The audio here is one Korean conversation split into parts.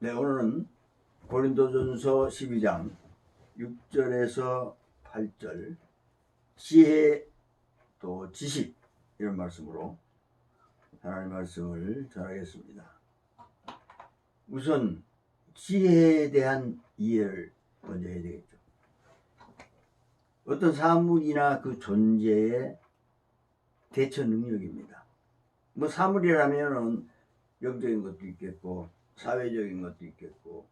네, 오늘은 고린도전서 12장 6절에서 8절 지혜 또 지식 이런 말씀으로 하나님의 말씀을 전하겠습니다. 우선 지혜에 대한 이해를 먼저 해야 되겠죠. 어떤 사물이나 그 존재의 대처 능력입니다. 뭐 사물이라면은 영적인 것도 있겠고 사회적인 것도 있겠고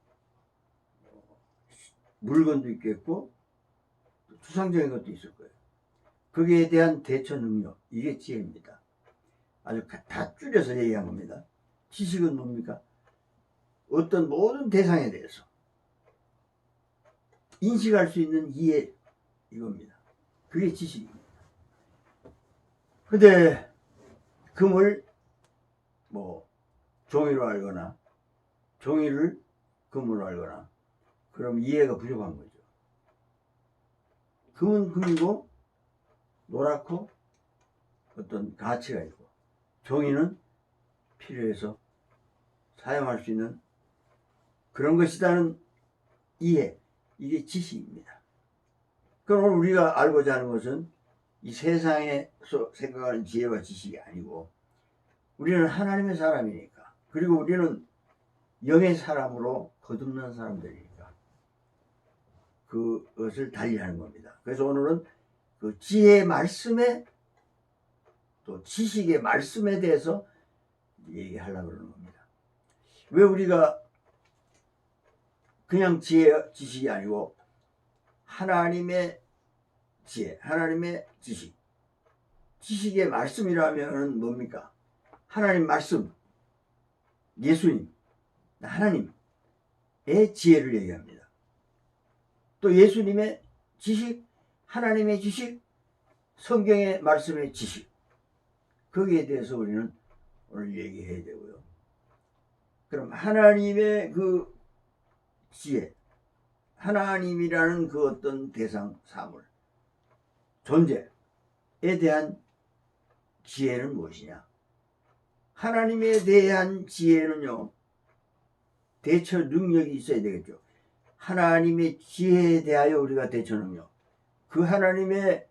물건도 있겠고 추상적인 것도 있을 거예요. 거기에 대한 대처 능력, 이게 지혜입니다. 아주 다 줄여서 얘기한 겁니다. 지식은 뭡니까? 어떤 모든 대상에 대해서 인식할 수 있는 이해, 이겁니다. 그게 지식입니다. 근데 금을 뭐 종이로 알거나 종이를 금으로 알거나 그럼 이해가 부족한 거죠. 금은 금이고 노랗고 어떤 가치가 있고 종이는 필요해서 사용할 수 있는 그런 것이라는 이해, 이게 지식입니다. 그럼 우리가 알고자 하는 것은 이 세상에서 생각하는 지혜와 지식이 아니고 우리는 하나님의 사람이니까, 그리고 우리는 영의 사람으로 거듭난 사람들이니까 그것을 달리하는 겁니다. 그래서 오늘은 그 지혜의 말씀에 또 지식의 말씀에 대해서 얘기하려고 그러는 겁니다. 왜 우리가 그냥 지혜, 지식이 아니고 하나님의 지혜, 하나님의 지식, 지식의 말씀이라면 뭡니까? 하나님 말씀, 예수님, 하나님의 지혜를 얘기합니다. 또 예수님의 지식, 하나님의 지식, 성경의 말씀의 지식, 거기에 대해서 우리는 오늘 얘기해야 되고요. 그럼 하나님의 그 지혜, 하나님이라는 그 어떤 대상, 사물, 존재에 대한 지혜는 무엇이냐? 하나님에 대한 지혜는요, 대처 능력이 있어야 되겠죠. 하나님의 지혜에 대하여 우리가 대처 능력, 그 하나님의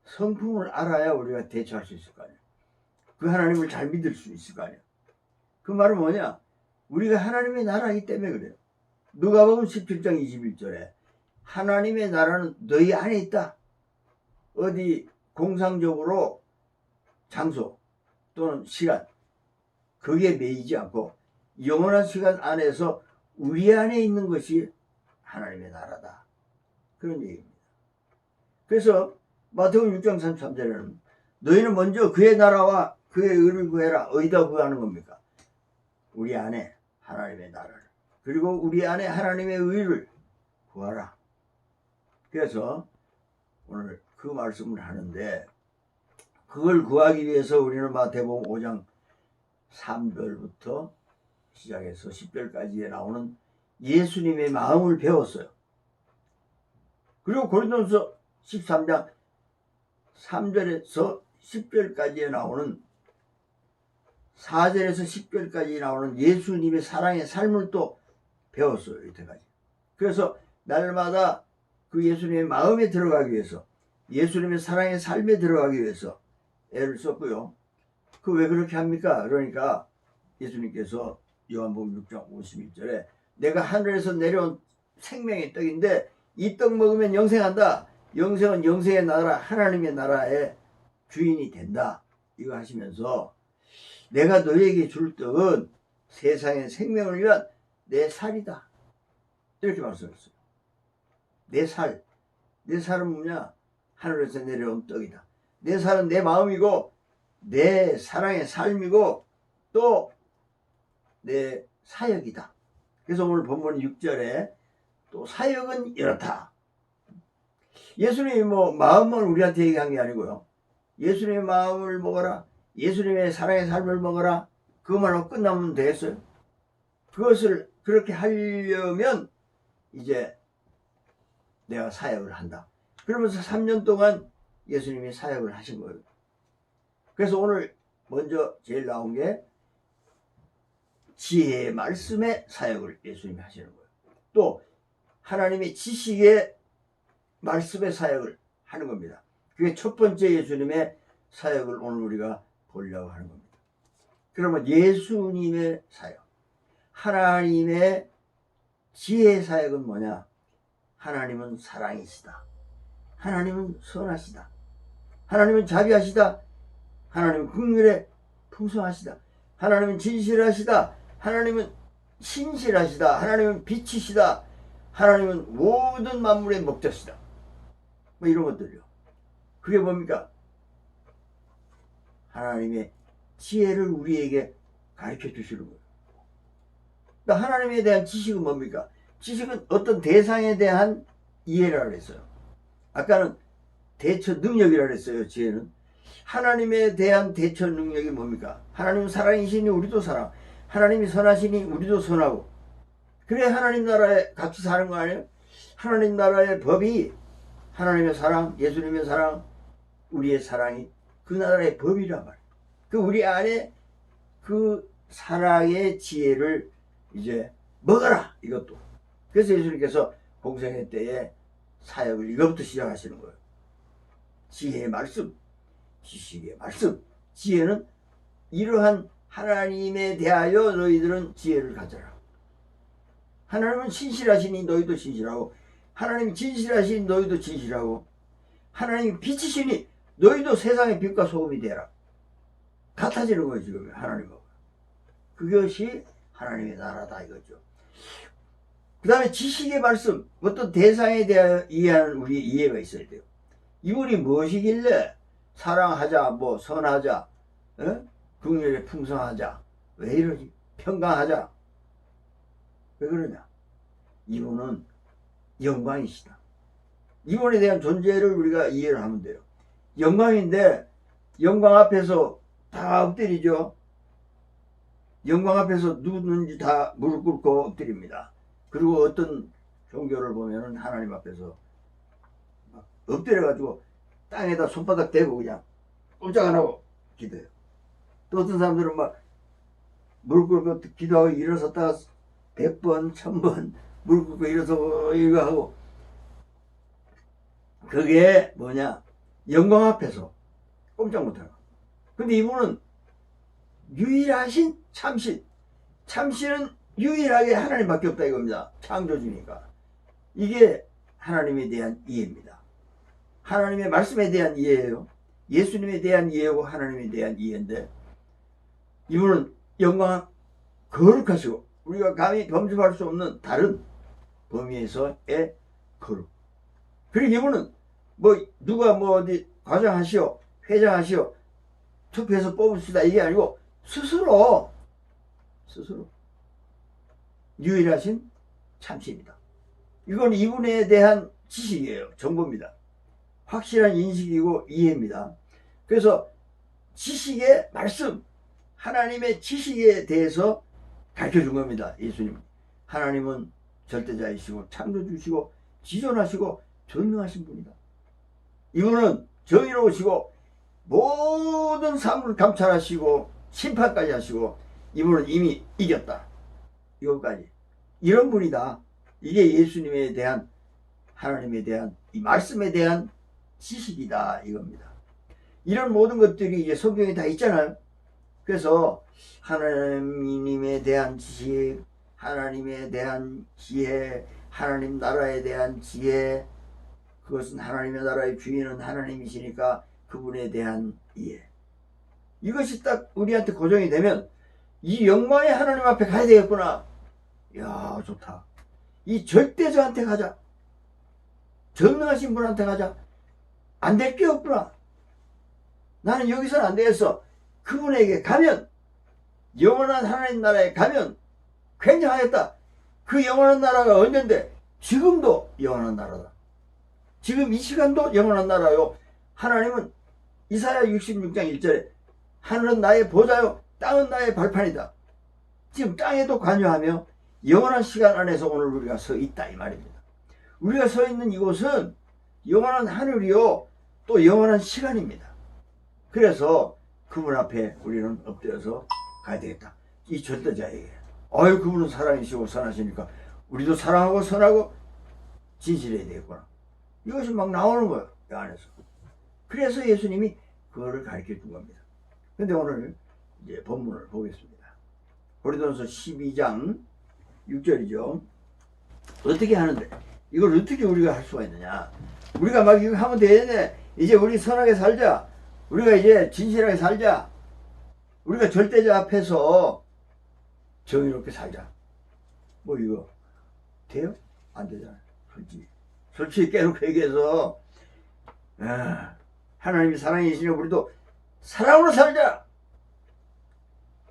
성품을 알아야 우리가 대처할 수 있을 거 아니에요. 그 하나님을 잘 믿을 수 있을 거 아니에요. 그 말은 뭐냐? 우리가 하나님의 나라이기 때문에 그래요. 누가복음 17장 21절에 하나님의 나라는 너희 안에 있다. 어디 공상적으로 장소 또는 시간, 거기에 매이지 않고 영원한 시간 안에서 우리 안에 있는 것이 하나님의 나라다. 그런 얘기입니다. 그래서 마태복음 6장 33절에는 너희는 먼저 그의 나라와 그의 의를 구해라. 어디다 구하는 겁니까? 우리 안에 하나님의 나라를, 그리고 우리 안에 하나님의 의를 구하라. 그래서 오늘 그 말씀을 하는데, 그걸 구하기 위해서 우리는 마태복음 5장 3절부터 시작해서 10절까지에 나오는 예수님의 마음을 배웠어요. 그리고 고린도전서 13장 3절에서 10절까지에 나오는 4절에서 10절까지 나오는 예수님의 사랑의 삶을 또 배웠어요. 이때까지. 그래서 날마다 그 예수님의 마음에 들어가기 위해서, 예수님의 사랑의 삶에 들어가기 위해서 애를 썼고요. 그 왜 그렇게 합니까? 그러니까 예수님께서 요한복음 6장 51절에 내가 하늘에서 내려온 생명의 떡인데 이 떡 먹으면 영생한다. 영생은 영생의 나라, 하나님의 나라의 주인이 된다. 이거 하시면서 내가 너에게 줄 떡은 세상의 생명을 위한 내 살이다. 이렇게 말씀했어요. 내 살. 내 살은 뭐냐? 하늘에서 내려온 떡이다. 내 살은 내 마음이고 내 사랑의 삶이고 또 내 사역이다. 그래서 오늘 본문 6절에 또 사역은 이렇다. 예수님이 뭐 마음만 우리한테 얘기한 게 아니고요. 예수님의 마음을 먹어라. 예수님의 사랑의 삶을 먹어라. 그것만으로 끝나면 되겠어요? 그것을 그렇게 하려면 이제 내가 사역을 한다. 그러면서 3년 동안 예수님이 사역을 하신 거예요. 그래서 오늘 먼저 제일 나온 게 지혜의 말씀의 사역을 예수님이 하시는 거예요. 또 하나님의 지식의 말씀의 사역을 하는 겁니다. 그게 첫 번째 예수님의 사역을 오늘 우리가 보려고 하는 겁니다. 그러면 예수님의 사역, 하나님의 지혜의 사역은 뭐냐? 하나님은 사랑이시다. 하나님은 선하시다. 하나님은 자비하시다. 하나님은 긍휼에 풍성하시다. 하나님은 진실하시다. 하나님은 신실하시다. 하나님은 빛이시다. 하나님은 모든 만물의 목자시다. 뭐 이런 것들이요. 그게 뭡니까? 하나님의 지혜를 우리에게 가르쳐 주시는 거예요. 그러니까 하나님에 대한 지식은 뭡니까? 지식은 어떤 대상에 대한 이해라 그랬어요. 아까는 대처 능력이라 그랬어요. 지혜는 하나님에 대한 대처 능력이 뭡니까? 하나님은 사랑이시니 우리도 사랑, 하나님이 선하시니 우리도 선하고, 그래 하나님 나라에 같이 사는 거 아니에요? 하나님 나라의 법이 하나님의 사랑, 예수님의 사랑, 우리의 사랑이 그 나라의 법이란 말이에요. 그 우리 안에 그 사랑의 지혜를 이제 먹어라, 이것도. 그래서 예수님께서 공생애 때에 사역을 이것부터 시작하시는 거예요. 지혜의 말씀, 지식의 말씀. 지혜는 이러한 하나님에 대하여 너희들은 지혜를 가져라. 하나님은 신실하시니 너희도 신실하고, 하나님이 진실하시니 너희도 진실하고, 하나님이 빛이시니 너희도 세상의 빛과 소금이 되라. 같아지는 거예요, 지금 하나님하고. 그것이 하나님의 나라다 이거죠. 그 다음에 지식의 말씀, 어떤 대상에 대하여 이해하는 우리의 이해가 있어야 돼요. 이분이 무엇이길래 사랑하자, 뭐 선하자, 긍휼에 풍성하자, 왜 이러지? 평강하자, 왜 그러냐? 이분은 영광이시다. 이분에 대한 존재를 우리가 이해를 하면 돼요. 영광인데 영광 앞에서 다 엎드리죠. 영광 앞에서 누구든지 다 무릎 꿇고 엎드립니다. 그리고 어떤 종교를 보면은 하나님 앞에서 막 엎드려가지고 땅에다 손바닥 대고 그냥 꼼짝 안 하고 기도해요. 또 어떤 사람들은 막 무릎 꿇고 기도하고 일어섰다가 100번, 1000번 무릎 꿇고 일어서고 이거 하고, 그게 뭐냐? 영광 앞에서 꼼짝 못하고. 근데 이분은 유일하신 참신. 참신은 유일하게 하나님밖에 없다 이겁니다. 창조주니까. 이게 하나님에 대한 이해입니다. 하나님의 말씀에 대한 이해예요. 예수님에 대한 이해고 하나님에 대한 이해인데, 이분은 영광 거룩하시고 우리가 감히 범접할 수 없는 다른 범위에서의 거룩. 그리고 이분은 뭐 누가 뭐 어디 과장하시오, 회장하시오, 투표해서 뽑읍시다 이게 아니고 스스로 유일하신 참신이다. 이건 이분에 대한 지식이에요. 정보입니다. 확실한 인식이고 이해입니다. 그래서 지식의 말씀, 하나님의 지식에 대해서 가르쳐준 겁니다. 예수님은. 하나님은 절대자이시고 창조주시고 지존하시고 전능하신 분이다. 이분은 정의로우시고 모든 사물을 감찰하시고 심판까지 하시고, 이분은 이미 이겼다. 이것까지. 이런 분이다. 이게 예수님에 대한, 하나님에 대한, 이 말씀에 대한 지식이다 이겁니다. 이런 모든 것들이 이제 성경에 다 있잖아요. 그래서 하나님에 대한 지식, 하나님에 대한 지혜, 하나님 나라에 대한 지혜, 그것은 하나님의 나라의 주인은 하나님이시니까 그분에 대한 이해. 이것이 딱 우리한테 고정이 되면 이 영광의 하나님 앞에 가야 되겠구나. 이야, 좋다. 이 절대자한테 가자. 전능하신 분한테 가자. 안 될 게 없구나. 나는 여기서는 안 되겠어. 그분에게 가면, 영원한 하나님 나라에 가면 굉장하겠다. 그 영원한 나라가 언젠데? 지금도 영원한 나라다. 지금 이 시간도 영원한 나라요. 하나님은 이사야 66장 1절에 하늘은 나의 보좌요 땅은 나의 발판이다. 지금 땅에도 관여하며 영원한 시간 안에서 오늘 우리가 서 있다 이 말입니다. 우리가 서 있는 이곳은 영원한 하늘이요 또 영원한 시간입니다. 그래서 그분 앞에 우리는 엎드려서 가야 되겠다. 이 절대자에게. 아유, 그분은 사랑이시고 선하시니까 우리도 사랑하고 선하고 진실해야 되겠구나. 이것이 막 나오는 거예요, 이 안에서. 그래서 예수님이 그거를 가르쳐 준 겁니다. 근데 오늘 이제 본문을 보겠습니다. 고린도전서 12장 6절이죠. 어떻게 하는데? 이걸 어떻게 우리가 할 수가 있느냐? 우리가 막 이거 하면 되네. 이제 우리 선하게 살자. 우리가 이제 진실하게 살자. 우리가 절대자 앞에서 정의롭게 살자. 뭐 이거 돼요? 안 되잖아요. 솔직히 깨놓고 얘기해서 하나님이 사랑이시니 우리도 사랑으로 살자.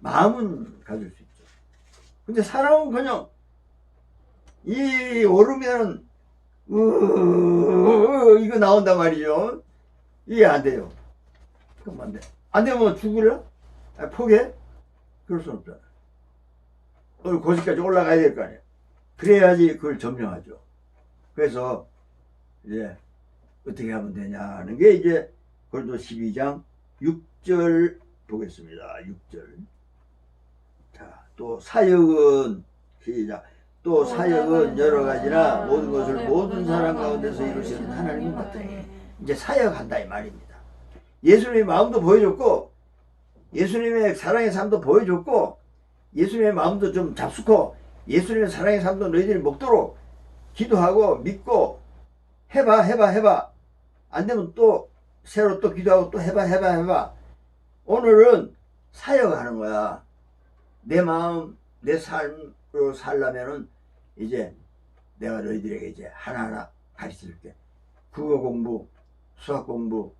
마음은 가질 수 있죠. 근데 사랑은 그냥 이 오르면 이거 나온단 말이죠. 이게 안 돼요. 그럼 안 돼. 안 되면 뭐 죽을래? 포기해? 그럴 수는 없잖아. 오늘 고지까지 올라가야 될 거 아니에요. 그래야지 그걸 점령하죠. 그래서 이제 어떻게 하면 되냐는 게 이제 고린도 12장 6절 보겠습니다. 6절. 자, 또 사역은 시작. 또 사역은 여러 가지나 모든 것을 모든 사람 가운데서 이루시는 하나님은 같으니 이제 사역한다 이 말입니다. 예수님의 마음도 보여줬고 예수님의 사랑의 삶도 보여줬고 예수님의 마음도 좀 잡수고 예수님의 사랑의 삶도 너희들이 먹도록 기도하고 믿고 해봐 안 되면 또 새로 또 기도하고 또 해봐 오늘은 사역하는 거야. 내 마음 내 삶으로 살려면은 이제 내가 너희들에게 이제 하나하나 가르쳐줄게. 국어 공부, 수학 공부,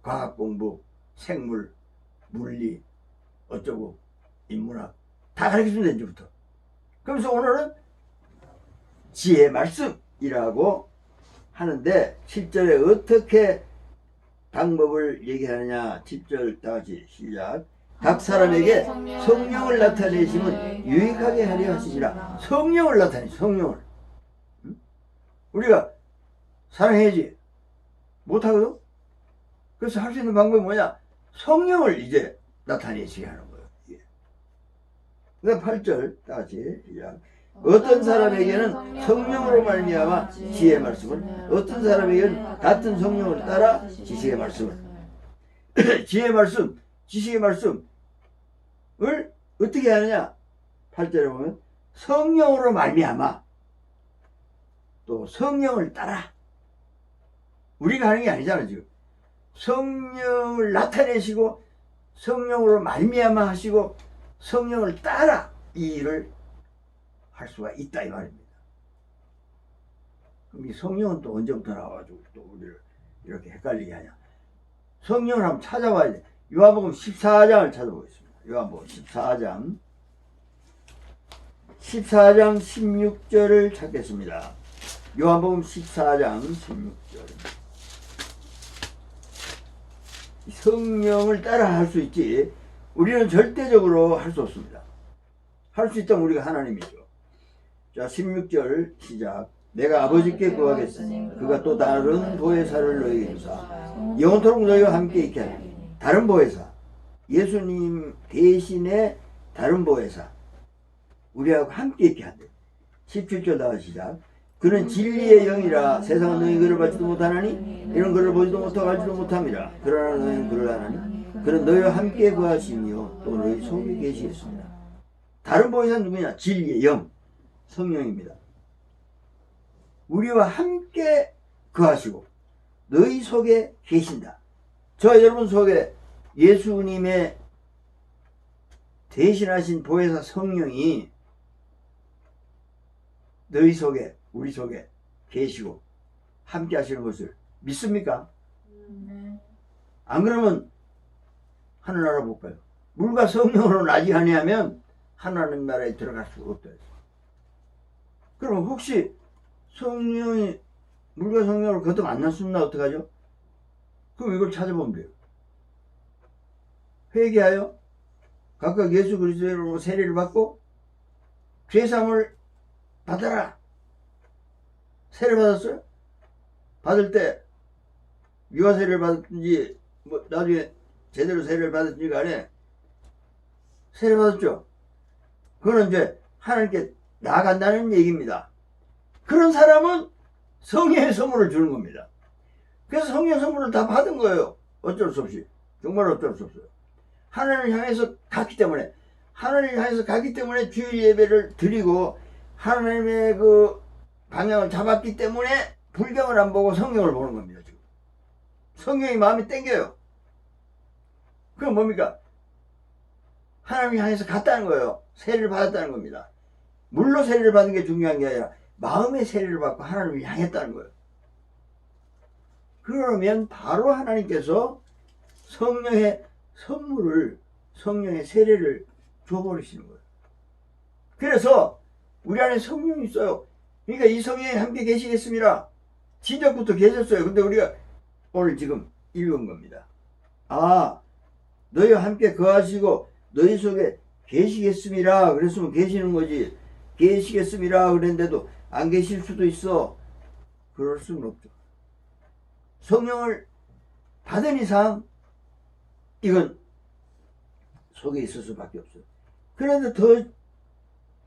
과학 공부, 생물, 물리, 어쩌고, 인문학 다 가르쳐주면 돼, 이제부터. 그러면서 오늘은 지혜 말씀이라고 하는데 7절에 어떻게 방법을 얘기하느냐. 7절 다같이 시작. 각 사람에게 성령을 나타내심은 유익하게 하려 하시니라. 성령을 나타내. 성령을. 응? 우리가 사랑해야지. 못하거든. 그래서 할 수 있는 방법이 뭐냐. 성령을 이제 나타내시게 하는 거예요. 예. 그 8절 다같이 시작. 어떤 사람에게는 성령으로 말미암아 지혜의 말씀을, 어떤 사람에게는 같은 성령을 따라 지식의 말씀을. 지혜의 말씀, 지식의 말씀을 어떻게 하느냐. 8절에 보면 성령으로 말미암아, 또 성령을 따라. 우리가 하는 게 아니잖아. 지금 성령을 나타내시고 성령으로 말미암아 하시고 성령을 따라 이 일을 할 수가 있다 이 말입니다. 그럼 이 성령은 또 언제부터 나와가지고 또 우리를 이렇게 헷갈리게 하냐. 성령을 한번 찾아봐야 돼. 요한복음 14장을 찾아보겠습니다. 요한복음 14장 16절을 찾겠습니다. 요한복음 14장 16절. 성령을 따라 할 수 있지 우리는 절대적으로 할 수 없습니다. 할 수 있다면 우리가 하나님이죠. 자, 16절 시작. 내가 아버지께 구하겠으니 그가 또 다른 보혜사를 너희에게 주사 영원토록 너희와 함께 있게 하리니. 다른 보혜사, 예수님 대신에 다른 보혜사, 우리하고 함께 있게 한대. 17절 다시 시작. 그는 진리의 영이라 세상은 너희 그를 받지도 못하나니 이런 그를 보지도 못하고 알지도 못함이라. 그러나 너희는 그를 아나니 그는 너희와 함께 구하시며 또 너희 속에 계시겠습니다. 다른 보혜사는 누구냐? 진리의 영, 성령입니다. 우리와 함께 거하시고 너희 속에 계신다. 저 여러분 속에 예수님의 대신하신 보혜사 성령이 너희 속에, 우리 속에 계시고 함께 하시는 것을 믿습니까? 안 그러면 하늘나라 못 가요. 물과 성령으로 나지 아니하면 하나님 나라에 들어갈 수가 없다. 그러면 혹시 성령이 물과 성령으로 거듭 안 났으면 어떡하죠? 그럼 이걸 찾아보면 돼요. 회개하여 각각 예수 그리스도로 세례를 받고 죄사함을 받아라. 세례 받았어요? 받을 때 유아 세례를 받았든지 뭐 나중에 제대로 세례를 받았든지 간에 세례 받았죠? 그거는 이제 하나님께 나아간다는 얘기입니다. 그런 사람은 성령의 선물을 주는 겁니다. 그래서 성령 선물을 다 받은 거예요. 어쩔 수 없이. 정말 어쩔 수 없어요. 하나님을 향해서 갔기 때문에, 하나님을 향해서 가기 때문에 주일 예배를 드리고 하나님의 그 방향을 잡았기 때문에 불경을 안 보고 성령을 보는 겁니다. 지금 성령이 마음이 땡겨요. 그럼 뭡니까? 하나님을 향해서 갔다는 거예요. 세례를 받았다는 겁니다. 물로 세례를 받는 게 중요한 게 아니라 마음의 세례를 받고 하나님을 향했다는 거예요. 그러면 바로 하나님께서 성령의 선물을, 성령의 세례를 줘버리시는 거예요. 그래서 우리 안에 성령이 있어요. 그러니까 이 성령이 함께 계시겠습니다. 진작부터 계셨어요. 근데 우리가 오늘 지금 읽은 겁니다. 아, 너희와 함께 거하시고 너희 속에 계시겠습니다. 그랬으면 계시는 거지. 계시겠습니다. 그랬는데도 안 계실 수도 있어. 그럴 수는 없죠. 성령을 받은 이상 이건 속에 있을 수밖에 없어요. 그런데 더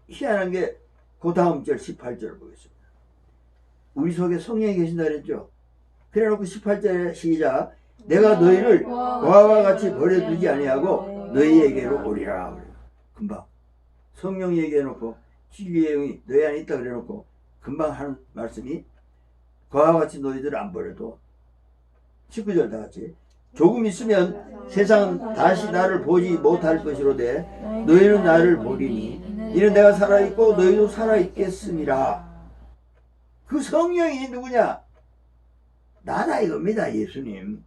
희한한 게 그 다음 절 18절을 보겠습니다. 우리 속에 성령이 계신다 그랬죠. 그래 놓고 18절에 시작. 내가 너희를 고아와 같이 버려두지 아니하고 너희에게로 오리라. 그래요. 금방 성령 얘기해 놓고 진리의 영이 너희 안에 있다 그래 놓고 금방 하는 말씀이 고아와 같이 너희들을 안 버려도 19절 다 같이 조금 있으면 세상은 다시 나를 보지 못할 것이로되 너희는 나를 보리니 이는 내가 살아있고 너희도 살아있겠음이라. 그 성령이 누구냐? 나다 이겁니다. 예수님.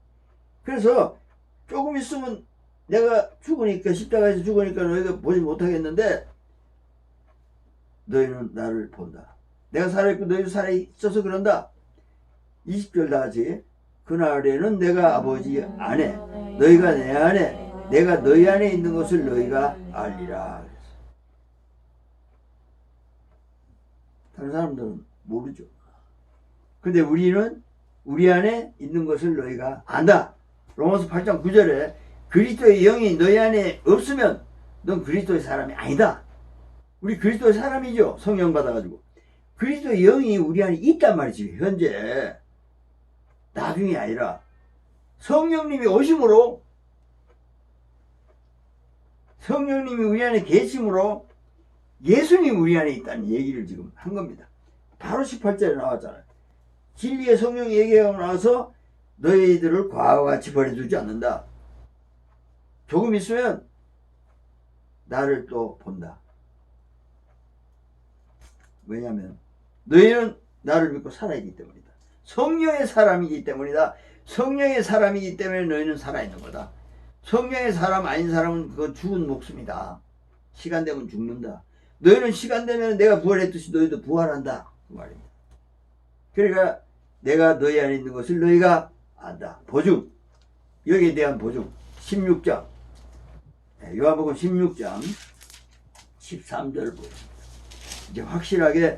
그래서 조금 있으면 내가 죽으니까, 십자가에서 죽으니까 너희가 보지 못하겠는데 너희는 나를 본다. 내가 살아있고 너희도 살아있어서 그런다. 20절 다 같이 그날에는 내가 아버지 안에 너희가 내 안에 내가 너희 안에 있는 것을 너희가 알리라. 다른 사람들은 모르죠. 근데 우리는 우리 안에 있는 것을 너희가 안다. 로마서 8장 9절에 그리스도의 영이 너희 안에 없으면 넌 그리스도의 사람이 아니다. 우리 그리스도의 사람이죠. 성령 받아가지고. 그리스도의 영이 우리 안에 있단 말이지. 현재. 나중이 아니라 성령님이 오심으로, 성령님이 우리 안에 계심으로 예수님이 우리 안에 있다는 얘기를 지금 한 겁니다. 바로 18절에 나왔잖아요. 진리의 성령 얘기가 나와서 너희들을 과와 같이 버려두지 않는다. 조금 있으면 나를 또 본다. 왜냐하면 너희는 나를 믿고 살아있기 때문이다. 성령의 사람이기 때문이다. 성령의 사람이기 때문에 너희는 살아있는 거다. 성령의 사람 아닌 사람은 그거 죽은 목숨이다. 시간 되면 죽는다. 너희는 시간 되면 내가 부활했듯이 너희도 부활한다. 그 말입니다. 그러니까 내가 너희 안에 있는 것을 너희가 안다. 보증. 여기에 대한 보증. 16장. 요한복음 16장 13절 보겠습니다. 이제 확실하게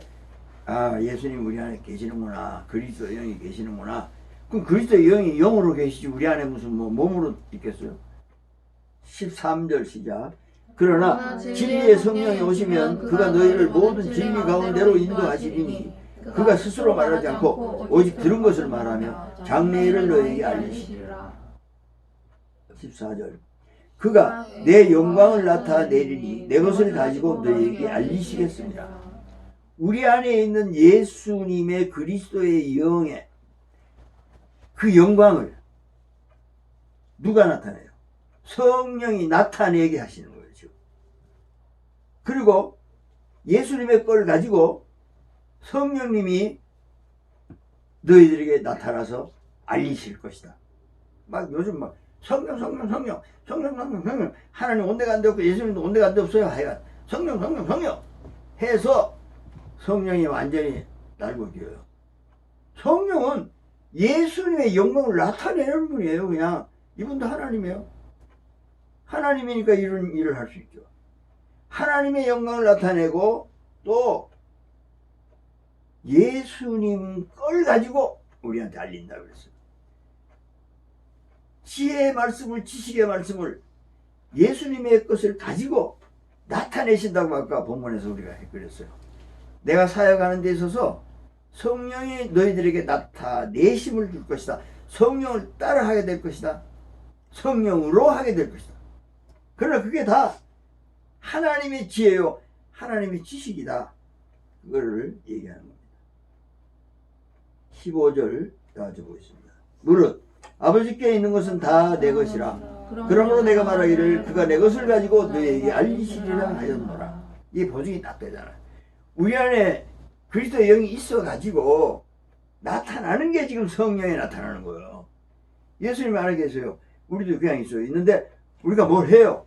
예수님 우리 안에 계시는구나. 그리스도 영이 계시는구나. 그럼 그리스도 영이 영으로 계시지 우리 안에 무슨 몸으로 있겠어요? 13절 시작. 그러나 진리의 성령이 오시면 그가 너희를 모든 진리 가운데로 인도하시리니 그가 스스로 말하지 않고 오직 들은 것을 말하며 장래일을 너희에게 알리시리라. 14절. 그가 내 영광을 나타내리니 내 것을 가지고 너희에게 알리시겠습니다. 우리 안에 있는 예수님의 그리스도의 영의 그 영광을 누가 나타내요? 성령이 나타내게 하시는 거예요. 지금. 그리고 예수님의 걸 가지고 성령님이 너희들에게 나타나서 알리실 것이다. 막 요즘 막 성령 하나님 온데가 안 데 없고 예수님도 온데가 안 데 없어요. 하여간 성령 해서 성령이 완전히 날고 기어요. 성령은 예수님의 영광을 나타내는 분이에요. 그냥 이분도 하나님이에요. 하나님이니까 이런 일을 할 수 있죠. 하나님의 영광을 나타내고 또 예수님 걸 가지고 우리한테 알린다 그랬어요. 지혜의 말씀을, 지식의 말씀을 예수님의 것을 가지고 나타내신다고 아까 본문에서 우리가 그랬어요. 내가 사역하는 데 있어서 성령이 너희들에게 나타내심을 줄 것이다. 성령을 따라 하게 될 것이다. 성령으로 하게 될 것이다. 그러나 그게 다 하나님의 지혜요, 하나님의 지식이다. 그거를 얘기하는 겁니다. 15절 나와줘 보겠습니다. 무릇 아버지께 있는 것은 다 내 것이라. 그러므로 내가 말하기를 그가 내 것을 가지고 너희에게 알리시리라 하였노라. 이 보증이 딱 되잖아요. 우리 안에 그리스도의 영이 있어가지고 나타나는 게 지금 성령이 나타나는 거예요. 예수님 안에 계세요. 우리도 그냥 있어요. 있는데 우리가 뭘 해요?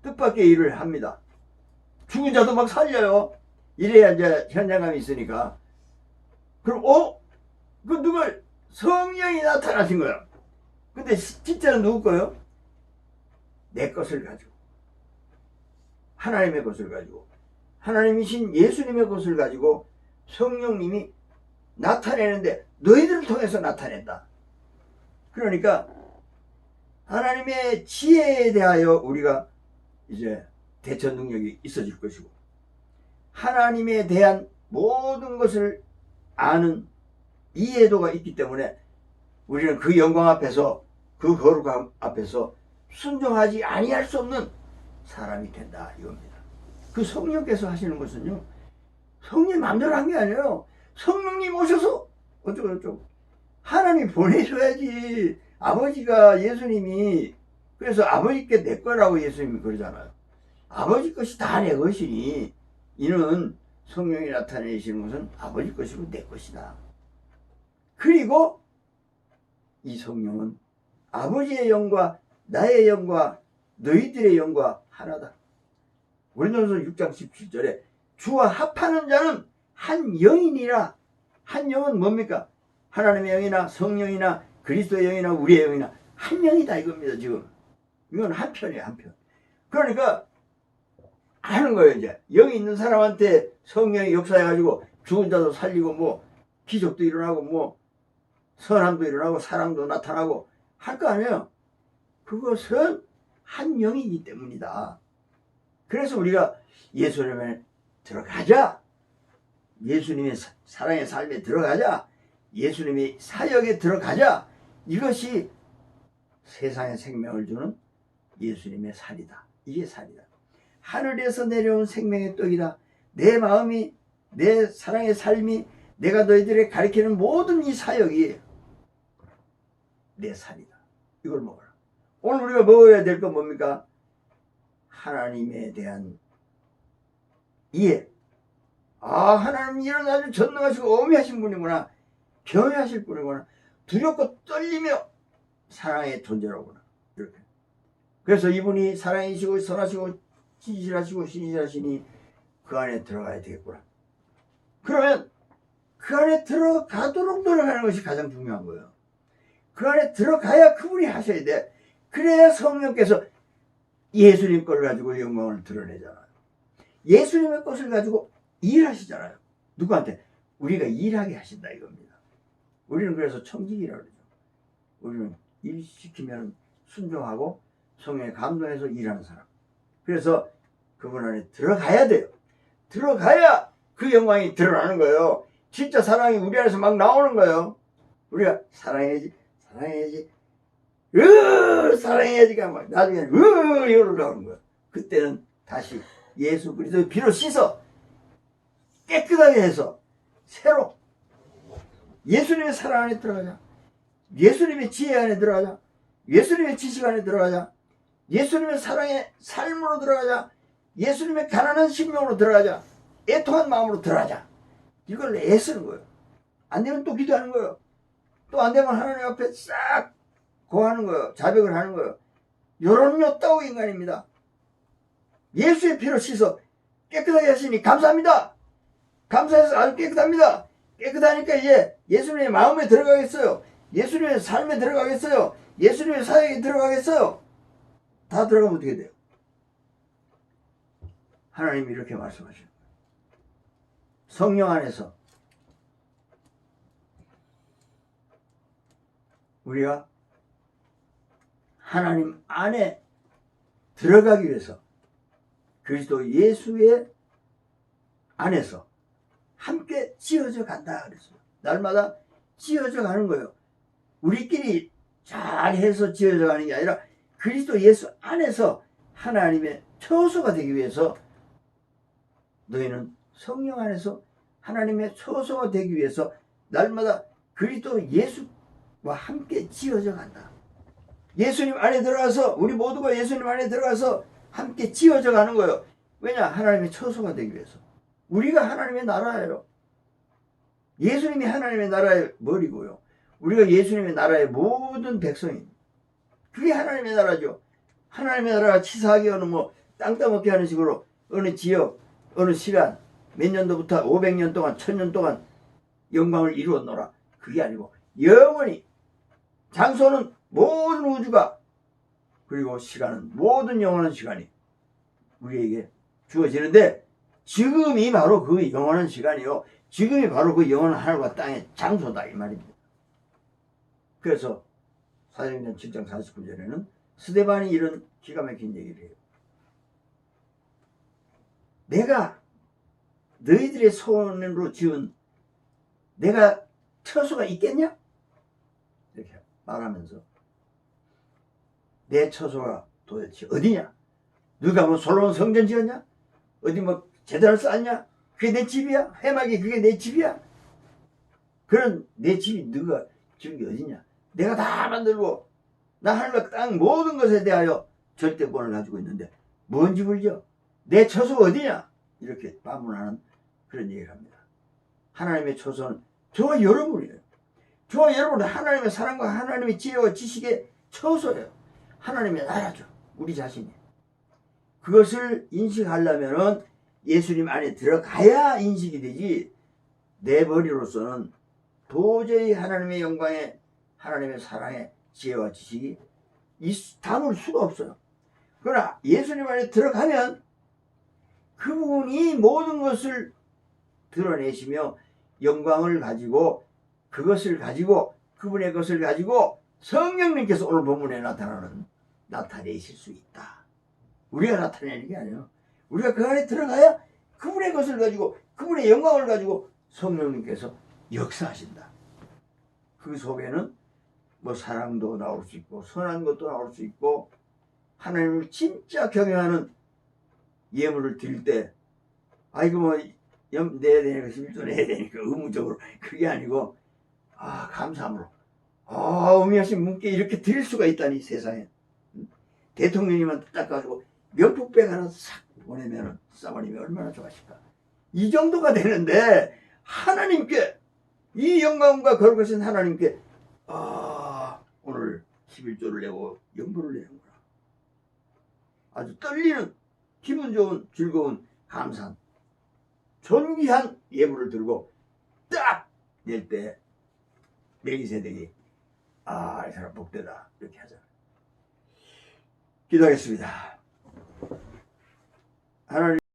뜻밖의 일을 합니다. 죽은 자도 막 살려요. 이래야 이제 현장감이 있으니까. 그럼 그 누가 성령이 나타나신 거야. 근데 진짜는 누구 거예요? 내 것을 가지고, 하나님의 것을 가지고, 하나님이신 예수님의 것을 가지고 성령님이 나타내는데 너희들을 통해서 나타낸다. 그러니까 하나님의 지혜에 대하여 우리가 이제 대처 능력이 있어질 것이고, 하나님에 대한 모든 것을 아는 이해도가 있기 때문에 우리는 그 영광 앞에서, 그 거룩함 앞에서 순종하지 아니할 수 없는 사람이 된다 이겁니다. 그 성령께서 하시는 것은요, 성령 마음대로 한 게 아니에요. 성령님 오셔서 어쩌고 하나님 보내셔야지. 아버지가, 예수님이, 그래서 아버지께 내 거라고 예수님이 그러잖아요. 아버지 것이 다 내 것이니 이는 성령이 나타내시는 것은 아버지 것이고 내 것이다. 그리고 이 성령은 아버지의 영과 나의 영과 너희들의 영과 하나다. 고린도전서 6장 17절에 주와 합하는 자는 한 영이니라. 한 영은 뭡니까? 하나님의 영이나 성령이나 그리스도의 영이나 우리의 영이나 한 영이다 이겁니다. 지금 이건 한 편이에요. 한 편. 그러니까 하는 거예요. 이제 영이 있는 사람한테 성령이 역사해가지고 죽은 자도 살리고 뭐 기적도 일어나고 뭐 선함도 일어나고 사랑도 나타나고 할 거 아니에요. 그것은 한 영이기 때문이다. 그래서 우리가 예수님에 들어가자, 예수님의 사랑의 삶에 들어가자, 예수님의 사역에 들어가자, 이것이 세상에 생명을 주는 예수님의 살이다. 이게 살이다. 하늘에서 내려온 생명의 떡이다. 내 마음이, 내 사랑의 삶이, 내가 너희들에게 가르치는 모든 이 사역이 내 살이다. 이걸 먹어라. 오늘 우리가 먹어야 될 건 뭡니까? 하나님에 대한 이해. 하나님 이런 아주 전능하시고 어미하신 분이구나. 경외하실 분이구나. 두렵고 떨리며 사랑의 존재로구나. 이렇게. 그래서 이분이 사랑이시고 선하시고 진실하시고 신실하시니 그 안에 들어가야 되겠구나. 그러면 그 안에 들어가도록 노력하는 것이 가장 중요한 거예요. 그 안에 들어가야 그분이 하셔야 돼. 그래야 성령께서 예수님 걸 가지고 영광을 드러내잖아요. 예수님의 것을 가지고 일하시잖아요. 누구한테? 우리가 일하게 하신다 이겁니다. 우리는 그래서 청직이라고 그러죠. 우리는 일 시키면 순종하고 성령에 감동해서 일하는 사람. 그래서 그분 안에 들어가야 돼요. 들어가야 그 영광이 드러나는 거예요. 진짜 사랑이 우리 안에서 막 나오는 거예요. 우리가 사랑해야지, 사랑해야지, 사랑해야지가 막 나중에 이러고 나오는 거예요. 그때는 다시 예수 그리스도의 피로 씻어 깨끗하게 해서 새로 예수님의 사랑 안에 들어가자. 예수님의 지혜 안에 들어가자. 예수님의 지식 안에 들어가자. 예수님의 사랑의 삶으로 들어가자. 예수님의 가난한 심령으로 들어가자. 애통한 마음으로 들어가자. 이걸 애쓰는 거예요. 안 되면 또 기도하는 거예요. 또 안 되면 하나님 앞에 싹 고하는 거예요. 자백을 하는 거예요. 요런 없다고 인간입니다. 예수의 피로 씻어 깨끗하게 하시니 감사합니다. 감사해서 아주 깨끗합니다. 깨끗하니까 이제 예수님의 마음에 들어가겠어요. 예수님의 삶에 들어가겠어요. 예수님의 사역에 들어가겠어요. 다 들어가면 어떻게 돼요? 하나님이 이렇게 말씀하셔요. 성령 안에서 우리가 하나님 안에 들어가기 위해서 그리스도 예수의 안에서 함께 지어져 간다 그랬어요. 날마다 지어져 가는 거예요. 우리끼리 잘해서 지어져 가는 게 아니라 그리스도 예수 안에서 하나님의 처소가 되기 위해서 너희는 성령 안에서 하나님의 처소가 되기 위해서 날마다 그리스도 예수와 함께 지어져 간다. 예수님 안에 들어가서 우리 모두가 예수님 안에 들어가서 함께 지어져 가는 거예요. 왜냐? 하나님의 처소가 되기 위해서. 우리가 하나님의 나라예요. 예수님이 하나님의 나라의 머리고요. 우리가 예수님의 나라의 모든 백성입니다. 그게 하나님의 나라죠. 하나님의 나라가 치사하게 어느 땅 따먹게 하는 식으로 어느 지역, 어느 시간, 몇 년도부터 500년 동안, 1000년 동안 영광을 이루었노라. 그게 아니고 영원히, 장소는 모든 우주가, 그리고 시간은 모든 영원한 시간이 우리에게 주어지는데, 지금이 바로 그 영원한 시간이요. 지금이 바로 그 영원한 하늘과 땅의 장소다 이 말입니다. 그래서 사도행전 7장 49절에는 스데반이 이런 기가 막힌 얘기를 해요. 내가 너희들의 손으로 지은 내가 처소가 있겠냐? 이렇게 말하면서 내 처소가 도대체 어디냐? 누가 솔로몬 성전 지었냐? 어디 제단을 쌓았냐? 그게 내 집이야? 해막이 그게 내 집이야? 그런 내 집이 너가 지은 게 어디냐? 내가 다 만들고 나 하늘과 땅 모든 것에 대하여 절대권을 가지고 있는데 뭔 집을 지어? 내 처소가 어디냐? 이렇게 반문하는 그런 얘기를 합니다. 하나님의 처소는 저와 여러분이에요. 저와 여러분은 하나님의 사랑과 하나님의 지혜와 지식의 처소예요. 하나님의 나라죠. 우리 자신이. 그것을 인식하려면 예수님 안에 들어가야 인식이 되지, 내 머리로서는 도저히 하나님의 영광에, 하나님의 사랑에 지혜와 지식이 담을 수가 없어요. 그러나 예수님 안에 들어가면 그분이 모든 것을 드러내시며 영광을 가지고, 그것을 가지고, 그분의 것을 가지고 성령님께서 오늘 본문에 나타내실 수 있다. 우리가 나타내는 게 아니에요. 우리가 그 안에 들어가야 그분의 것을 가지고, 그분의 영광을 가지고 성령님께서 역사하신다. 그 속에는 사랑도 나올 수 있고 선한 것도 나올 수 있고, 하나님을 진짜 경외하는 예물을 드릴 때 아이고 내야 되니까 11조 내야 되니까 의무적으로, 그게 아니고 감사함으로 어미하신 분께 이렇게 드릴 수가 있다니 세상에. 대통령님한테 딱 가지고 명품백 하나 싹 보내면 사모님이 얼마나 좋아하실까. 이 정도가 되는데 하나님께, 이 영광과 거룩하신 하나님께 오늘 11조를 내고 연보를 내는구나. 아주 떨리는, 기분 좋은, 즐거운, 감사한, 존귀한 예물을 들고 딱 낼 때 멜기세덱이 이 사람 복되다 이렇게 하잖아요. 기도하겠습니다. 하나님